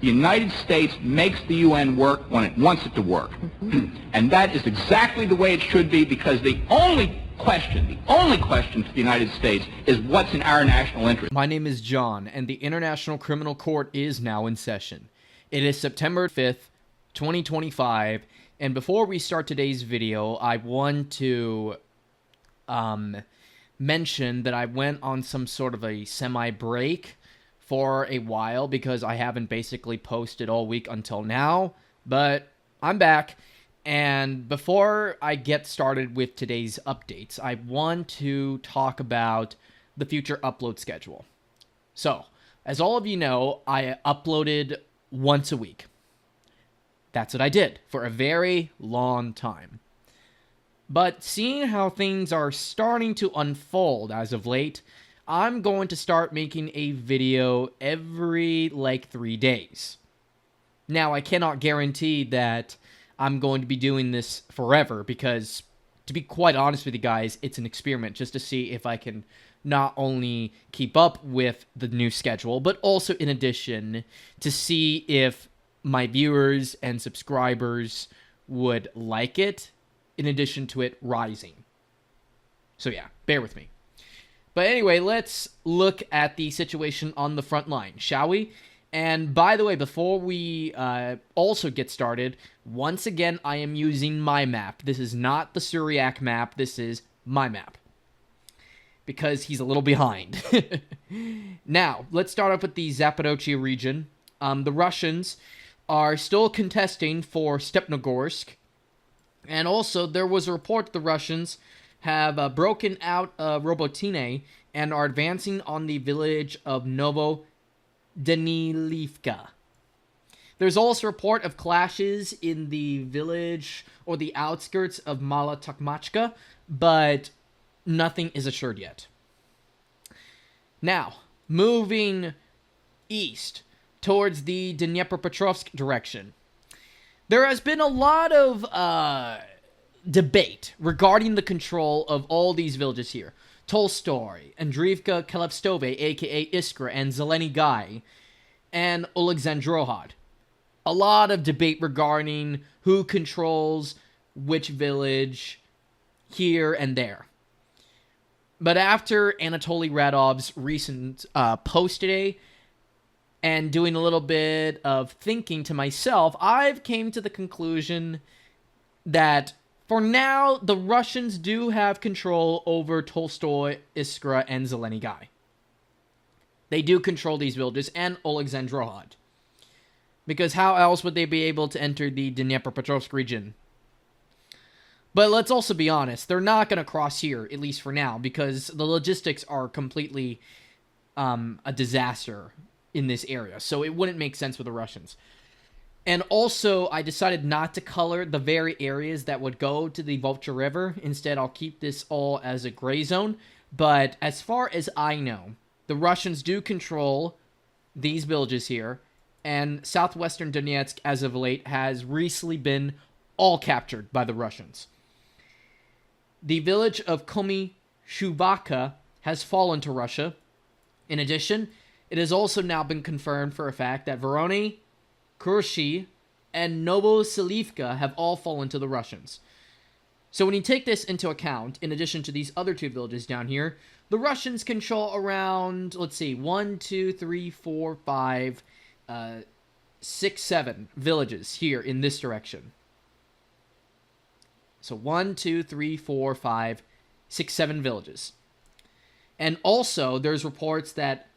The United States makes the UN work when it wants it to work. And that is exactly the way it should be, because the only question for the United States is what's in our national interest. My name is John, and the International Criminal Court is now in session. It is September 5th, 2025, and before we start today's video, I want to mention that I went on some sort of a semi-break for a while because I haven't basically posted all week until now, but I'm back. And before I get started with today's updates, I want to talk about the future upload schedule. So, as all of you know, I uploaded once a week. That's what I did for a very long time. But seeing how things are starting to unfold as of late, I'm going to start making a video every, 3 days. Now, I cannot guarantee that I'm going to be doing this forever because, to be quite honest with you guys, it's an experiment just to see if I can not only keep up with the new schedule, but also, in addition, to see if my viewers and subscribers would like it, in addition to it rising. So yeah, bear with me. But anyway, let's look at the situation on the front line, shall we? And by the way, before we also get started, once again, I am using my map. This is not the Syriac map, this is my map, because he's a little behind. Now, let's start off with the Zaporozhye region. The Russians are still contesting for Stepnogorsk. And also, there was a report that the Russians have broken out of Robotine and are advancing on the village of Novodanilivka. There's also a report of clashes in the village or the outskirts of Mala Tokmachka, but nothing is assured yet. Now, moving east towards the Dnipropetrovsk direction. There has been a lot of debate regarding the control of all these villages here. Tolstoy, Andriivka, Kalevstove, aka Iskra, and Zeleny Gai, and Oleksandrohad. A lot of debate regarding who controls which village here and there. But after Anatoly Radov's recent post today, and doing a little bit of thinking to myself, I've came to the conclusion that for now, the Russians do have control over Tolstoy, Iskra, and Zeleny Gai. They do control these villages, and Oleksandrohad. Because how else would they be able to enter the Dnipropetrovsk region? But let's also be honest, they're not going to cross here, at least for now, because the logistics are completely a disaster in this area, so it wouldn't make sense for the Russians. And also, I decided not to color the very areas that would go to the Volcha River. Instead, I'll keep this all as a gray zone. But as far as I know, the Russians do control these villages here, and southwestern Donetsk, as of late, has recently been all captured by the Russians. The village of Komi-Shuvaka has fallen to Russia. In addition, it has also now been confirmed for a fact that Vorony, Kurshi, and Novoselivka have all fallen to the Russians. So when you take this into account, in addition to these other two villages down here, the Russians control around, 1, 2, 3, 4, 5, 6, 7 villages here in this direction. So 1, 2, 3, 4, 5, 6, 7 villages. And also, there's reports that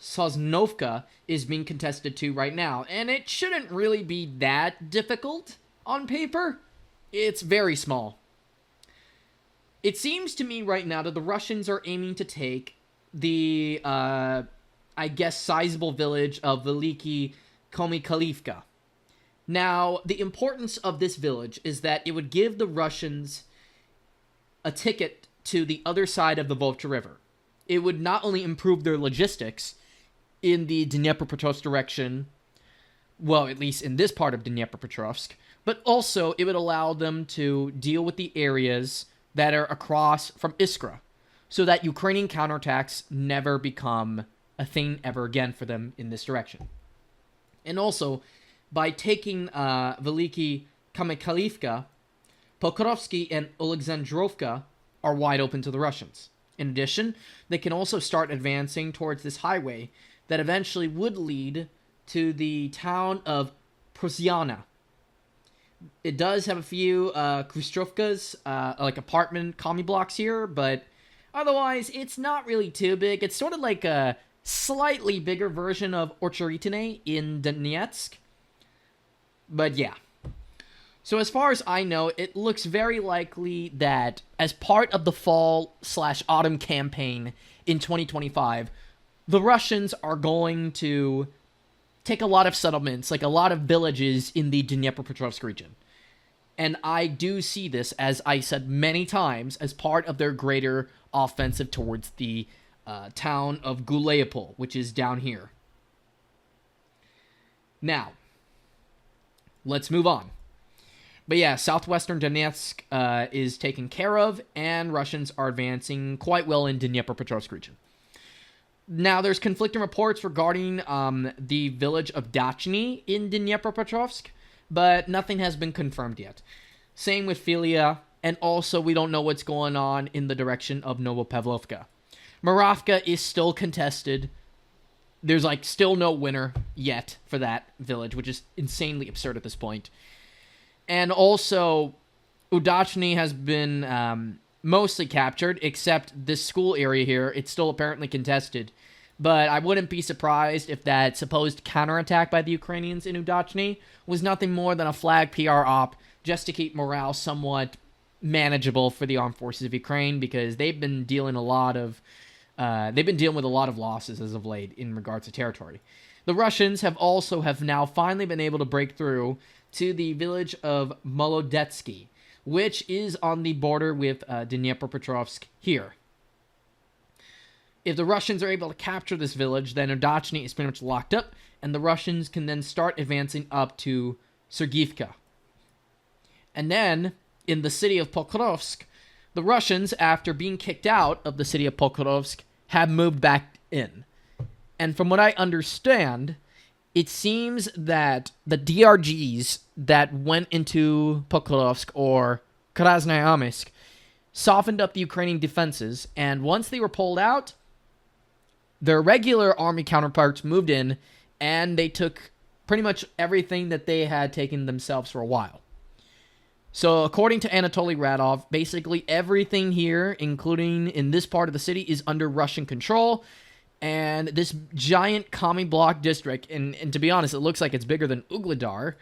Sosnovka is being contested too right now, and it shouldn't really be that difficult on paper. It's very small. It seems to me right now that the Russians are aiming to take the, sizable village of Veliki Komikhalivka. Now, the importance of this village is that it would give the Russians a ticket to the other side of the Volcha River. It would not only improve their logistics in the Dnipropetrovsk direction, well, at least in this part of Dnipropetrovsk, but also it would allow them to deal with the areas that are across from Iskra, so that Ukrainian counterattacks never become a thing ever again for them in this direction. And also, by taking Veliki Kamykhalivka, Pokrovsky and Alexandrovka are wide open to the Russians. In addition, they can also start advancing towards this highway that eventually would lead to the town of Prusiana. It does have a few Khrushchevkas, like apartment commie blocks here, but otherwise, it's not really too big. It's sort of like a slightly bigger version of Orcharitine in Donetsk. But yeah. So as far as I know, it looks very likely that as part of the fall/autumn campaign in 2025, the Russians are going to take a lot of settlements, like a lot of villages in the Dnipropetrovsk region. And I do see this, as I said many times, as part of their greater offensive towards the town of Gulaipol, which is down here. Now, let's move on. But yeah, southwestern Donetsk is taken care of, and Russians are advancing quite well in Dnipropetrovsk region. Now, there's conflicting reports regarding the village of Dachny in Dnipropetrovsk, but nothing has been confirmed yet. Same with Filia, and also we don't know what's going on in the direction of Novopavlovka. Moravka is still contested. There's still no winner yet for that village, which is insanely absurd at this point. And also, Udachny has been mostly captured, except this school area here. It's still apparently contested. But I wouldn't be surprised if that supposed counterattack by the Ukrainians in Udachny was nothing more than a flag PR op just to keep morale somewhat manageable for the armed forces of Ukraine, because they've been dealing with a lot of losses as of late in regards to territory. The Russians have now finally been able to break through to the village of Molodetsky, which is on the border with Dnipropetrovsk here. If the Russians are able to capture this village, then Udachny is pretty much locked up, and the Russians can then start advancing up to Sergivka. And then, in the city of Pokrovsk, the Russians, after being kicked out of the city of Pokrovsk, have moved back in. And from what I understand, it seems that the DRGs that went into Pokrovsk or Krasnoyarsk softened up the Ukrainian defenses, and once they were pulled out, their regular army counterparts moved in, and they took pretty much everything that they had taken themselves for a while. So according to Anatoly Radov, basically everything here, including in this part of the city, is under Russian control. And this giant commie block district, and to be honest, it looks like it's bigger than Ugledar.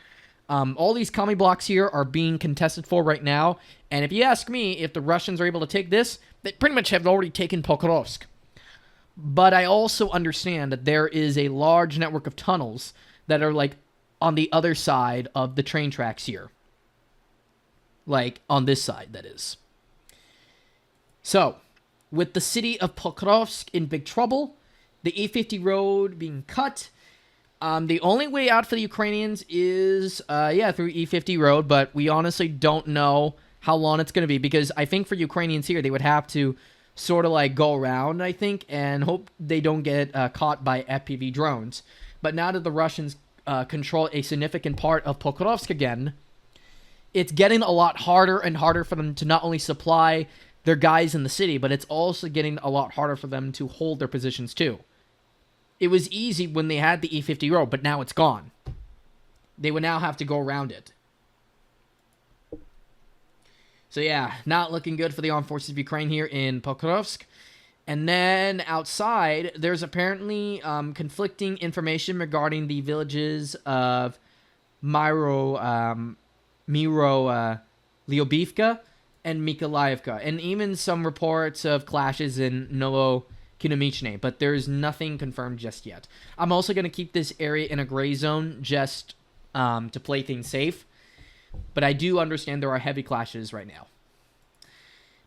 All these commie blocks here are being contested for right now. And if you ask me, if the Russians are able to take this, they pretty much have already taken Pokrovsk. But I also understand that there is a large network of tunnels that are on the other side of the train tracks here. On this side, that is. So, with the city of Pokrovsk in big trouble, the E50 road being cut, the only way out for the Ukrainians is, through E50 road, but we honestly don't know how long it's going to be, because I think for Ukrainians here, they would have to sort of go around, I think, and hope they don't get caught by FPV drones. But now that the Russians control a significant part of Pokrovsk again, it's getting a lot harder and harder for them to not only supply their guys in the city, but it's also getting a lot harder for them to hold their positions too. It was easy when they had the E50 road, but now it's gone. They would now have to go around it. So yeah, not looking good for the armed forces of Ukraine here in Pokrovsk. And then outside, there's apparently conflicting information regarding the villages of Lyubivka and Mykolaievka, and even some reports of clashes in Novokinomichne, but there's nothing confirmed just yet. I'm also going to keep this area in a gray zone just to play things safe, but I do understand there are heavy clashes right now.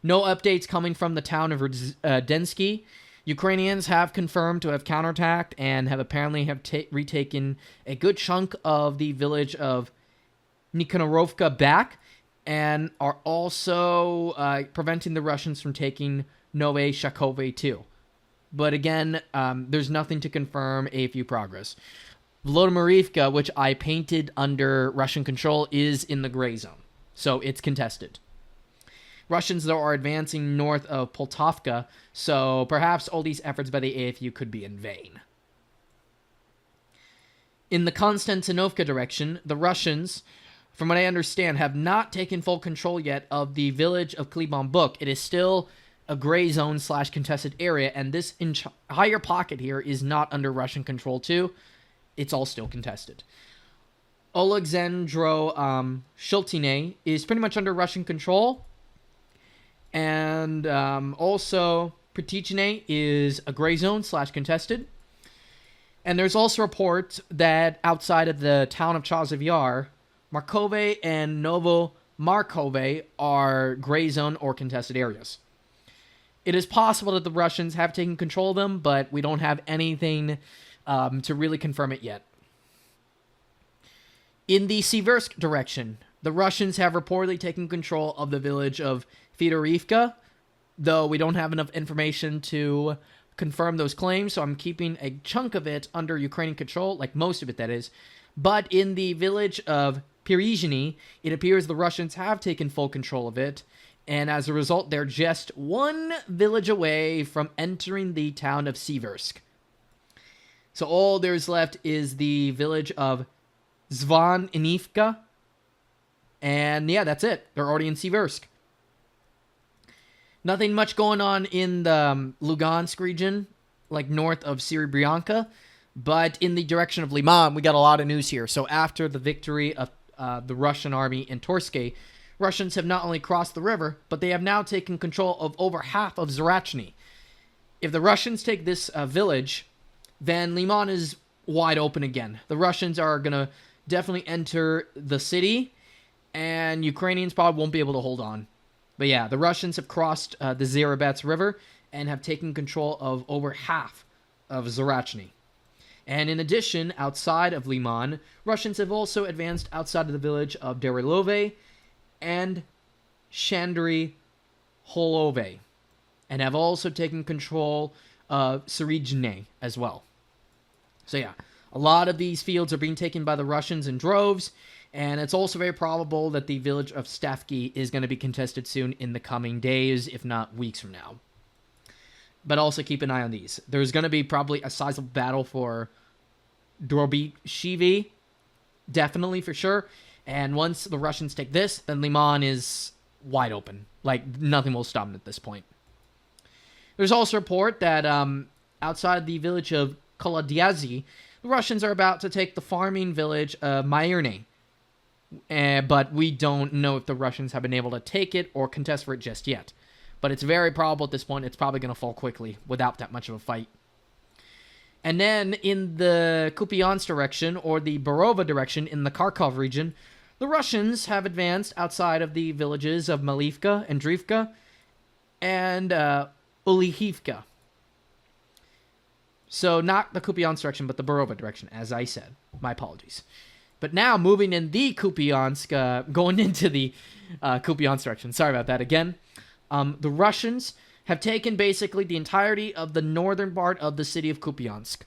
No updates coming from the town of Densky. Ukrainians have confirmed to have counterattacked and have apparently retaken a good chunk of the village of Nikanorovka back, and are also preventing the Russians from taking Nove Shakove too. But again, there's nothing to confirm AFU progress. Volodymyrivka, which I painted under Russian control, is in the gray zone, so it's contested. Russians, though, are advancing north of Poltavka, so perhaps all these efforts by the AFU could be in vain. In the Konstantinovka direction, the Russians, from what I understand, have not taken full control yet of the village of Klibon-Buk. It is still a gray zone / contested area, and this entire pocket here is not under Russian control too. It's all still contested. Oleksandro Shultine is pretty much under Russian control, and also Pritichine is a gray zone / contested. And there's also reports that outside of the town of Chazov Yar, Markove and Novo Markove are gray zone or contested areas. It is possible that the Russians have taken control of them, but we don't have anything to really confirm it yet. In the Siversk direction, the Russians have reportedly taken control of the village of Fedorivka, though we don't have enough information to confirm those claims, so I'm keeping a chunk of it under Ukrainian control, like most of it, that is. But in the village of Pirizhny, it appears the Russians have taken full control of it, and as a result, they're just one village away from entering the town of Siversk. So all there's left is the village of Zvanivka, and yeah, that's it. They're already in Siversk. Nothing much going on in the Lugansk region, like north of Serebryanka, but in the direction of Liman, we got a lot of news here. So after the victory of the Russian army in Torske, Russians have not only crossed the river, but they have now taken control of over half of Zarachny. If the Russians take this village, then Liman is wide open again. The Russians are going to definitely enter the city, and Ukrainians probably won't be able to hold on. But yeah, the Russians have crossed the Zerabets River and have taken control of over half of Zarachny. And in addition, outside of Liman, Russians have also advanced outside of the village of Derilove and Shandry Holove, and have also taken control of Serijne as well. So yeah, a lot of these fields are being taken by the Russians in droves, and it's also very probable that the village of Stavki is going to be contested soon in the coming days, if not weeks from now. But also keep an eye on these. There's going to be probably a sizable battle for Drobyshivi, definitely for sure. And once the Russians take this, then Liman is wide open. Like, nothing will stop them at this point. There's also a report that outside the village of Kolodyazi, the Russians are about to take the farming village of Myerne. But we don't know if the Russians have been able to take it or contest for it just yet. But it's very probable at this point it's probably going to fall quickly without that much of a fight. And then in the Kupyansk direction, or the Borova direction in the Kharkov region, the Russians have advanced outside of the villages of Malivka and Drivka and Ulihivka. So not the Kupyansk direction, but the Borova direction, as I said. My apologies. But now, moving in the Kupyansk, going into the Kupyansk direction. Sorry about that again. The Russians have taken basically the entirety of the northern part of the city of Kupyansk.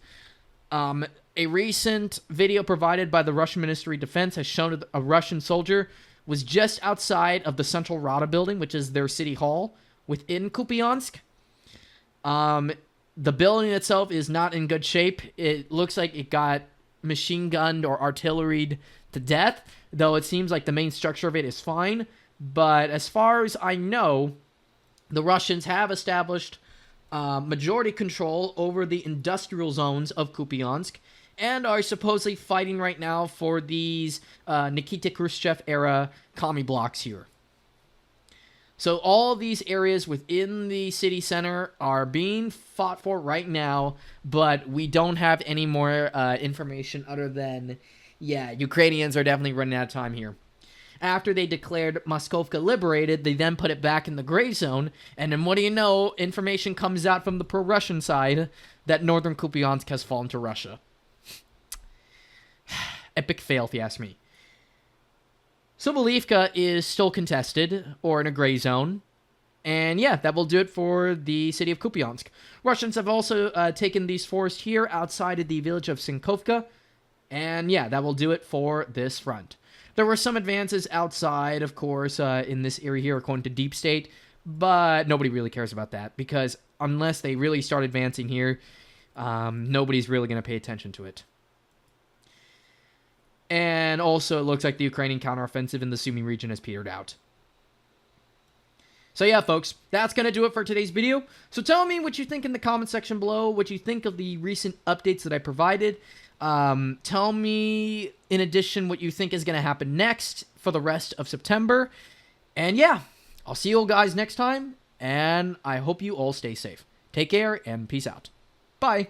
A recent video provided by the Russian Ministry of Defense has shown that a Russian soldier was just outside of the Central Rada building, which is their city hall, within Kupyansk. The building itself is not in good shape. It looks like it got machine gunned or artilleried to death, though it seems like the main structure of it is fine. But as far as I know, the Russians have established majority control over the industrial zones of Kupyansk and are supposedly fighting right now for these Nikita Khrushchev-era commie blocks here. So all these areas within the city center are being fought for right now, but we don't have any more information other than, yeah, Ukrainians are definitely running out of time here. After they declared Moskovka liberated, they then put it back in the gray zone, and then what do you know, information comes out from the pro-Russian side that northern Kupyansk has fallen to Russia. Epic fail, if you ask me. Sobolivka is still contested, or in a gray zone. And yeah, that will do it for the city of Kupyansk. Russians have also taken these forests here outside of the village of Sinkovka. And yeah, that will do it for this front. There were some advances outside, of course, in this area here, according to Deep State, but nobody really cares about that, because unless they really start advancing here, nobody's really going to pay attention to it. And also, it looks like the Ukrainian counteroffensive in the Sumy region has petered out. So yeah, folks, that's going to do it for today's video. So tell me what you think in the comment section below, what you think of the recent updates that I provided. Tell me, in addition, what you think is going to happen next for the rest of September. And yeah, I'll see you all guys next time, and I hope you all stay safe. Take care, and peace out. Bye.